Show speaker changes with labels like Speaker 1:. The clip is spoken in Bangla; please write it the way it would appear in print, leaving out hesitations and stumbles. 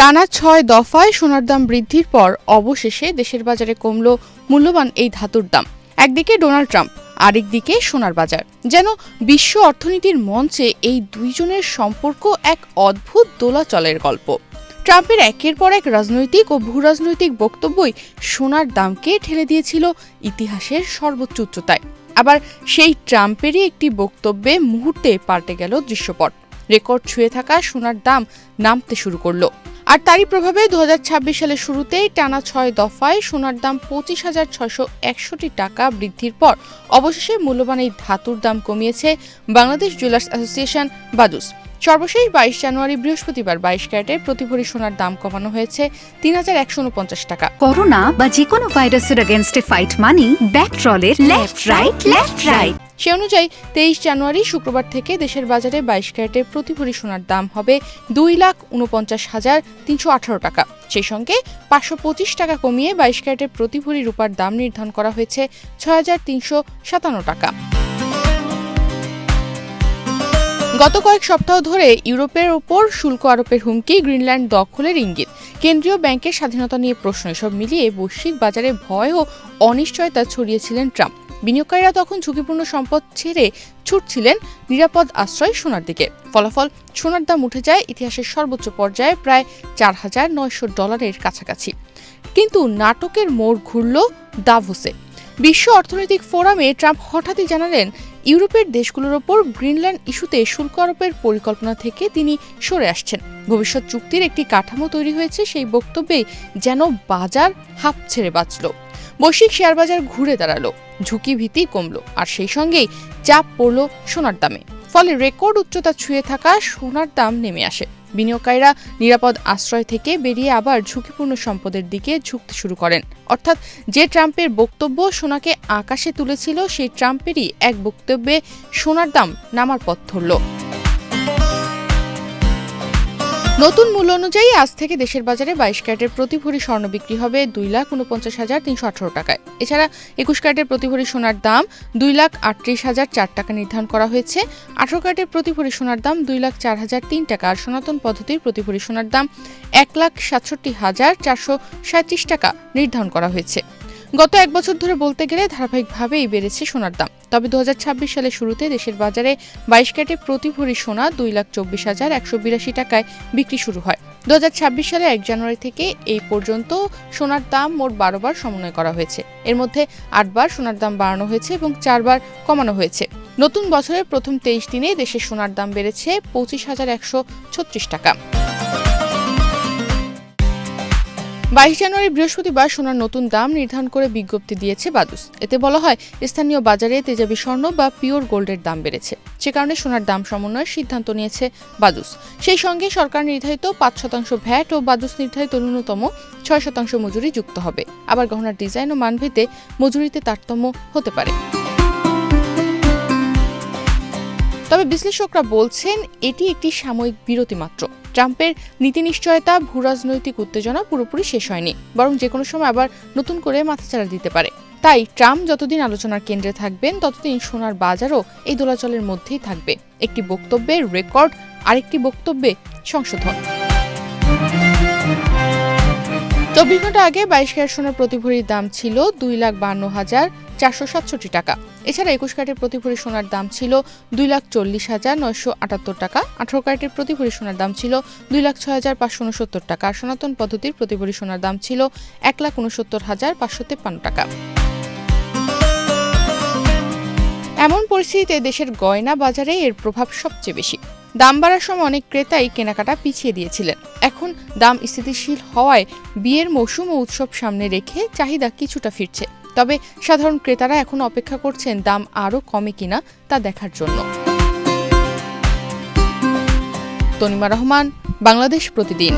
Speaker 1: টানা ৬ দফায় সোনার দাম বৃদ্ধির পর অবশেষে দেশের বাজারে কমল মূল্যবান এই ধাতুর দাম। একদিকে ডোনাল্ড ট্রাম্প, আরেকদিকে সোনার বাজার। যেন বিশ্ব অর্থনীতির মঞ্চে এই দুইজনের সম্পর্ক এক অদ্ভুত দোলাচলের গল্প। ট্রাম্পের একের পর এক রাজনৈতিক ও ভূরাজনৈতিক বক্তব্যই সোনার দামকে ঠেলে দিয়েছিল ইতিহাসের সর্বোচ্চ উচ্চতায়। আবার সেই ট্রাম্পেরই একটি বক্তব্যে মুহূর্তে পাল্টে গেল দৃশ্যপট। রেকর্ড ছুঁয়ে থাকা সোনার দাম নামতে শুরু করলো। আর তারই প্রভাবে ২০২৬ সালের শুরুতেই টানা ৬ দফায় সোনার দাম ২৫,৬৬১ টাকা বৃদ্ধির পর অবশেষে মূল্যবান এই ধাতুর দাম কমিয়েছে বাংলাদেশ জুয়েলার্স অ্যাসোসিয়েশন বাদুস। সর্বশেষ ২২ জানুয়ারি বৃহস্পতিবার ২২ ক্যারেটের প্রতি ভরি সোনার দাম কমানো হয়েছে ৩,১৪৯ টাকা।
Speaker 2: করোনা বা যে কোনো ভাইরাসের এগেইনস্টে ফাইট মানি ব্যাকট্রলের লেফট রাইট।
Speaker 1: সে অনুযায়ী ২৩ জানুয়ারি শুক্রবার থেকে দেশের বাজারে ২২ ক্যারেটের প্রতি ভরি সোনার দাম হবে ২,৪৯,৩১৮ টাকা। সেই সঙ্গে ৫২৫ টাকা কমিয়ে ২২ ক্যারেটের প্রতি ভরি রূপার দাম নির্ধারণ করা হয়েছে ৬,৩৫৭ টাকা। গত কয়েক সপ্তাহ ধরে ইউরোপের ওপর শুল্ক আরোপের হুমকি, গ্রিনল্যান্ড দখলের ইঙ্গিত, কেন্দ্রীয় ব্যাংকের স্বাধীনতা নিয়ে প্রশ্ন, এসব মিলিয়ে বৈশ্বিক বাজারে ভয় ও অনিশ্চয়তা ছড়িয়েছিলেন ট্রাম্প। বিনিয়োগকারীরা তখন ঝুঁকিপূর্ণ সম্পদ ছেড়ে ছুটছিলেন নিরাপদ আশ্রয় সোনার দিকে। ফলাফল, সোনার দাম উঠে যায় ইতিহাসের সর্বোচ্চ পর্যায়ে প্রায় $৪,৯০০ কাছাকাছি। কিন্তু নাটকের মোড় ঘুরল দাভোসে। বিশ্ব অর্থনৈতিক ফোরামে ট্রাম্প হঠাৎই জানালেন ইউরোপের দেশগুলোর ওপর গ্রিনল্যান্ড ইস্যুতে শুল্ক আরোপের পরিকল্পনা থেকে তিনি সরে আসছেন। ভবিষ্যৎ চুক্তির একটি কাঠামো তৈরি হয়েছে, সেই বক্তব্যেই যেন বাজার হাঁপ ছেড়ে বাঁচল। বৈশ্বিক শেয়ার বাজার ঘুরে দাঁড়ালো, ঝুঁকি ভীতি কমল, আর সেই সঙ্গেই চাপ পড়ল সোনার দামে। ফলে রেকর্ড উচ্চতা ছুঁয়ে থাকা সোনার দাম নেমে আসে। বিনিয়োগকারীরা নিরাপদ আশ্রয় থেকে বেরিয়ে আবার ঝুঁকিপূর্ণ সম্পদের দিকে ঝুঁকতে শুরু করেন। অর্থাৎ যে ট্রাম্পের বক্তব্য সোনাকে আকাশে তুলেছিল, সেই ট্রাম্পেরই এক বক্তব্যে সোনার দাম নামার পথ ধরল। নতুন মূল্য অনুযায়ী আজ থেকে দেশের বাজারে ২২ ক্যারেটের প্রতি ভরি স্বর্ণ বিক্রি হবে ২,৪৯,৩১৮ টাকায়। এছাড়া ২১ ক্যারেটের প্রতি ভরি সোনার দাম ২,৩৮,০০৪ টাকা নির্ধারণ করা হয়েছে। ১৮ ক্যারেটের প্রতি ভরি সোনার দাম ২,০৪,০০৩ টাকা। আর সনাতন পদ্ধতির প্রতি ভরি সোনার দাম ১,৬৭,৪৩৭ টাকা নির্ধারণ করা হয়েছে। গত এক বছর ধরে বলতে গেলে ধারাবাহিকভাবেই বেড়েছে সোনার দাম। তবে ২০২৬ সালের শুরুতে দেশের বাজারে ২২ ক্যারেটে প্রতি ভরি সোনা ২,২৪,১৮২ টাকায় বিক্রি শুরু হয়। ২০২৬ সালের ১ জানুয়ারি থেকে এই পর্যন্ত সোনার দাম মোট ১২ বার সমন্বয় করা হয়েছে। এর মধ্যে ৮ বার সোনার দাম বাড়ানো হয়েছে এবং ৪ বার কমানো হয়েছে। নতুন বছরের প্রথম ২৩ দিনে দেশের সোনার দাম বেড়েছে ২৫,১৩৬ টাকা। ২২ জানুয়ারি বৃহস্পতিবার সোনার নতুন দাম নির্ধারণ করে বিজ্ঞপ্তি দিয়েছে বাদুস। এতে বলা হয়, স্থানীয় বাজারে তেজাবি স্বর্ণ বা পিওর গোল্ডের দাম বেড়েছে, সে কারণে সোনার দাম সমন্বয়ের সিদ্ধান্ত নিয়েছে বাদুস। সেই সঙ্গে সরকার নির্ধারিত ৫% ভ্যাট ও বাদুস নির্ধারিত ন্যূনতম ৬% মজুরি যুক্ত হবে। আবার গহনার ডিজাইন ও মানভেদে মজুরিতে তারতম্য হতে পারে। তবে বিশ্লেষকরা বলছেন, এটি একটি সাময়িক বিরতি মাত্র। ট্রাম্পের নীতি নিশ্চয়তা, ভূরাজনৈতিক উত্তেজনা পুরোপুরি শেষ হয়নি, বরং যে কোনো সময় আবার নতুন করে মাথাচাড়া দিতে পারে। তাই ট্রাম্প যতদিন আলোচনার কেন্দ্রে থাকবেন, ততদিন সোনার বাজারও এই দোলাচলের মধ্যেই থাকবে। একটি বক্তব্যের রেকর্ড, আরেকটি বক্তব্যে সংশোধন। ২৪ ঘন্টা আগে ২২ ক্যারেট সোনার প্রতি ভরির দাম ছিল ২,৫২,৪৬৭ টাকা। এছাড়া ২১ ক্যারেটের প্রতি ভরি সোনার দাম ছিল ২,৪০,৯৭৮ টাকা। ১৮ ক্যারেটের প্রতি ভরি সোনার দাম ছিল ২,০৬,৫৬৯ টাকা। আর সনাতন পদ্ধতির প্রতি ভরি সোনার দাম ছিল ১,৬৯,৫৫৩ টাকা। এমন পরিস্থিতিতে দেশের গয়না বাজারে এর প্রভাব সবচেয়ে বেশি। দাম বাড়ার সময় অনেক ক্রেতাই কেনাকাটা পিছিয়ে দিয়েছিলেন। এখন দাম স্থিতিশীল হওয়ায় বিয়ের মৌসুম ও উৎসব সামনে রেখে চাহিদা কিছুটা ফিরছে। তবে সাধারণ ক্রেতারা এখন অপেক্ষা করছেন দাম আরও কমে কিনা তা দেখার জন্য। তনিমা রহমান, বাংলাদেশ প্রতিদিন।